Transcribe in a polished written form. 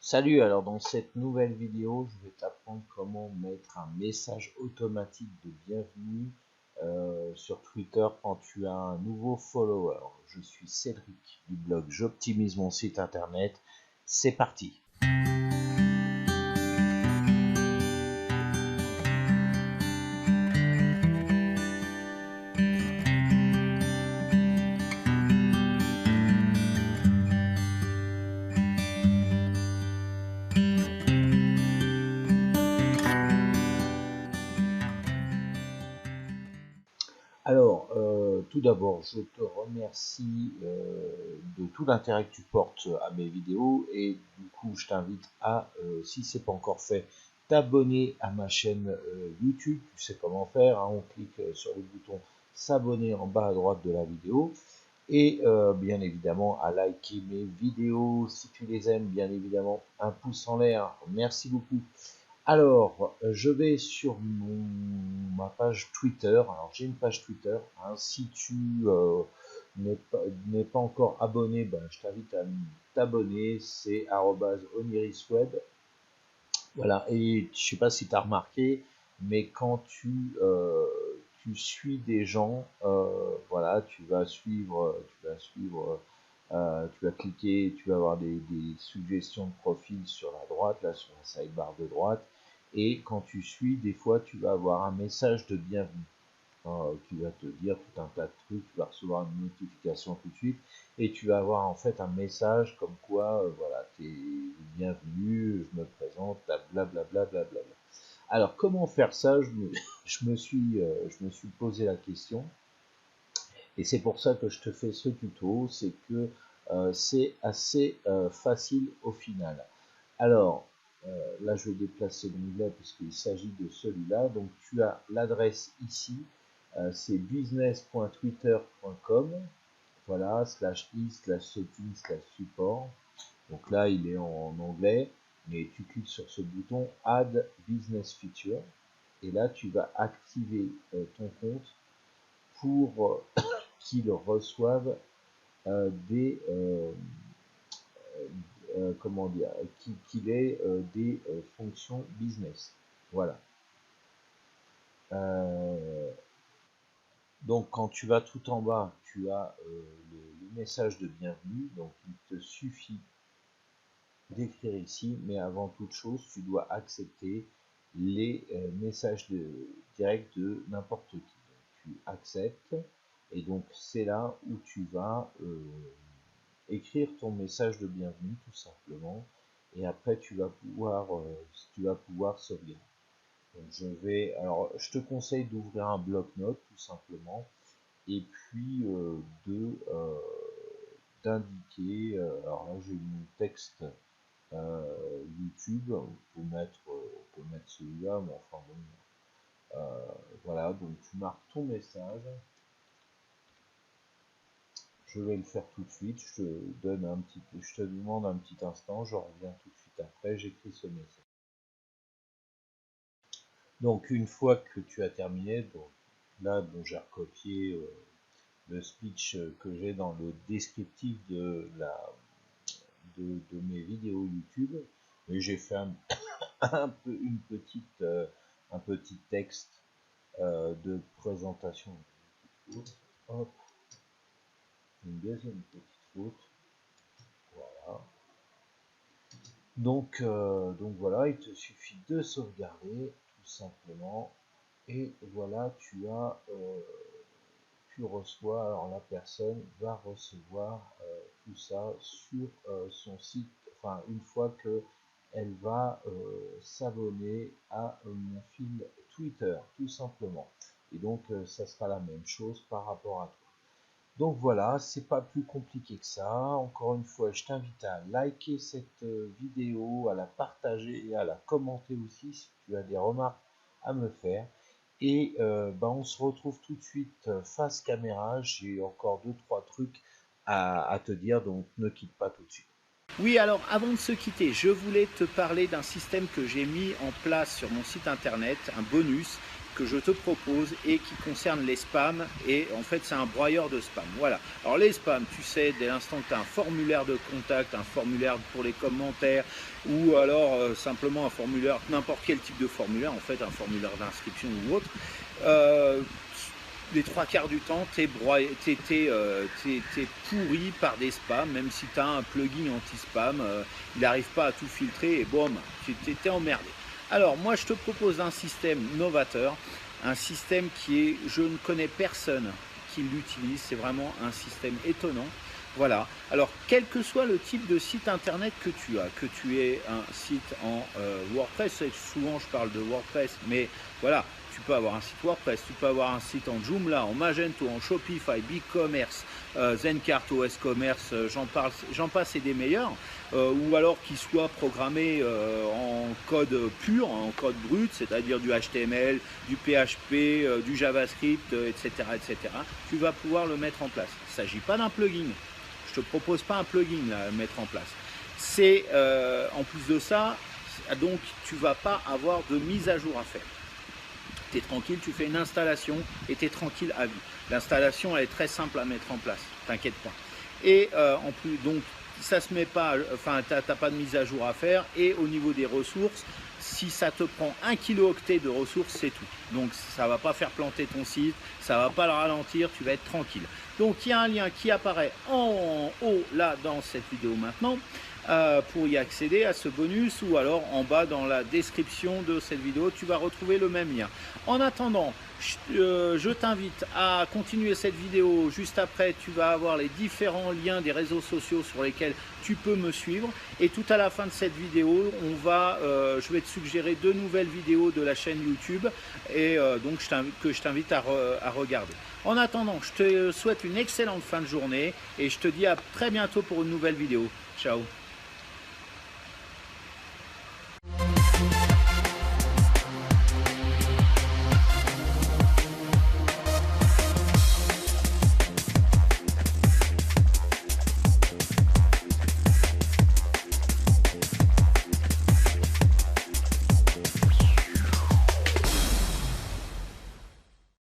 Salut, alors dans cette nouvelle vidéo, je vais t'apprendre comment mettre un message automatique de bienvenue sur Twitter quand tu as un nouveau follower. Je suis Cédric du blog J'optimise mon site internet. C'est parti. Alors, tout d'abord, je te remercie de tout l'intérêt que tu portes à mes vidéos et du coup, je t'invite à, si c'est pas encore fait, t'abonner à ma chaîne YouTube. Tu sais comment faire, hein, on clique sur le bouton s'abonner en bas à droite de la vidéo et bien évidemment à liker mes vidéos si tu les aimes, bien évidemment, un pouce en l'air. Merci beaucoup. Alors, je vais sur ma page Twitter. Alors, j'ai une page Twitter. Hein. Si tu n'es pas encore abonné, ben, je t'invite à t'abonner. C'est @onirisweb. Voilà. Et je sais pas si tu as remarqué, mais quand tu suis des gens, voilà, tu vas cliquer, tu vas avoir des suggestions de profil sur la droite, là sur la sidebar de droite, et quand tu suis, des fois tu vas avoir un message de bienvenue qui va te dire tout un tas de trucs, tu vas recevoir une notification tout de suite, et tu vas avoir en fait un message comme quoi, voilà, t'es bienvenu, je me présente, blablabla, blablabla. Alors comment faire ça, je me suis posé la question. Et c'est pour ça que je te fais ce tuto, c'est que c'est assez facile au final. Alors, là je vais déplacer l'onglet puisqu'il s'agit de celui-là. Donc tu as l'adresse ici, c'est business.twitter.com, voilà, /i/setting/support. Donc là il est en anglais, mais tu cliques sur ce bouton Add Business Feature, et là tu vas activer ton compte pour qu'ils reçoivent des comment dire, qu'il ait des fonctions business. Voilà. Donc quand tu vas tout en bas, tu as le message de bienvenue. Donc il te suffit d'écrire ici, mais avant toute chose, tu dois accepter les messages directs de n'importe qui. Donc, tu acceptes, et donc c'est là où tu vas écrire ton message de bienvenue tout simplement, et après tu vas pouvoir sauvegarder. Donc alors je te conseille d'ouvrir un bloc-notes tout simplement, et puis d'indiquer, alors là j'ai mon texte YouTube, on peut mettre celui-là, mais enfin bon, voilà, donc tu marques ton message. Je vais le faire tout de suite, je te demande un petit instant, je reviens tout de suite après, j'écris ce message. Donc une fois que tu as terminé, donc là bon, j'ai recopié le speech que j'ai dans le descriptif de mes vidéos YouTube, et j'ai fait un petit texte de présentation. Hop, une deuxième petite faute. Voilà. Donc voilà, il te suffit de sauvegarder tout simplement, et voilà, tu reçois, alors la personne va recevoir tout ça sur son site, enfin une fois que elle va s'abonner à mon fil Twitter tout simplement, et donc ça sera la même chose par rapport à toi. Donc voilà, c'est pas plus compliqué que ça. Encore une fois, je t'invite à liker cette vidéo, à la partager et à la commenter aussi si tu as des remarques à me faire. Et on se retrouve tout de suite face caméra. J'ai encore 2-3 trucs à te dire, donc ne quitte pas tout de suite. Oui, alors avant de se quitter, je voulais te parler d'un système que j'ai mis en place sur mon site internet, un bonus que je te propose et qui concerne les spams, et en fait c'est un broyeur de spam. Voilà. Alors les spams, tu sais, dès l'instant que tu as un formulaire de contact, un formulaire pour les commentaires, ou alors simplement un formulaire, n'importe quel type de formulaire, en fait un formulaire d'inscription ou autre, les trois quarts du temps, t'es pourri par des spams, même si tu as un plugin anti-spam, il n'arrive pas à tout filtrer et boum, t'es emmerdé. Alors moi je te propose un système novateur, un système qui est, je ne connais personne qui l'utilise, c'est vraiment un système étonnant. Voilà, alors quel que soit le type de site internet que tu as, que tu aies un site en WordPress, souvent je parle de WordPress, mais voilà, tu peux avoir un site WordPress, tu peux avoir un site en Joomla, en Magento, en Shopify, BigCommerce, Zencart, OS Commerce, j'en passe et des meilleurs, ou alors qu'il soit programmé en code pur, en code brut, c'est-à-dire du HTML, du PHP, du JavaScript, etc., etc. Tu vas pouvoir le mettre en place. Il ne s'agit pas d'un plugin. Je ne te propose pas un plugin là, à mettre en place. C'est en plus de ça, donc tu ne vas pas avoir de mise à jour à faire. Tu es tranquille, tu fais une installation et tu es tranquille à vie. L'installation elle est très simple à mettre en place, t'inquiète pas. Et en plus, donc ça se met pas, enfin tu n'as pas de mise à jour à faire, et au niveau des ressources, si ça te prend 1 kilooctet de ressources, c'est tout. Donc ça ne va pas faire planter ton site, ça ne va pas le ralentir, tu vas être tranquille. Donc il y a un lien qui apparaît en haut là dans cette vidéo maintenant pour y accéder à ce bonus, ou alors en bas dans la description de cette vidéo tu vas retrouver le même lien. En attendant, je t'invite à continuer cette vidéo. Juste après tu vas avoir les différents liens des réseaux sociaux sur lesquels tu peux me suivre, et tout à la fin de cette vidéo je vais te suggérer 2 nouvelles vidéos de la chaîne YouTube, et donc je t'invite à regarder. En attendant, je te souhaite une excellente fin de journée et je te dis à très bientôt pour une nouvelle vidéo. Ciao.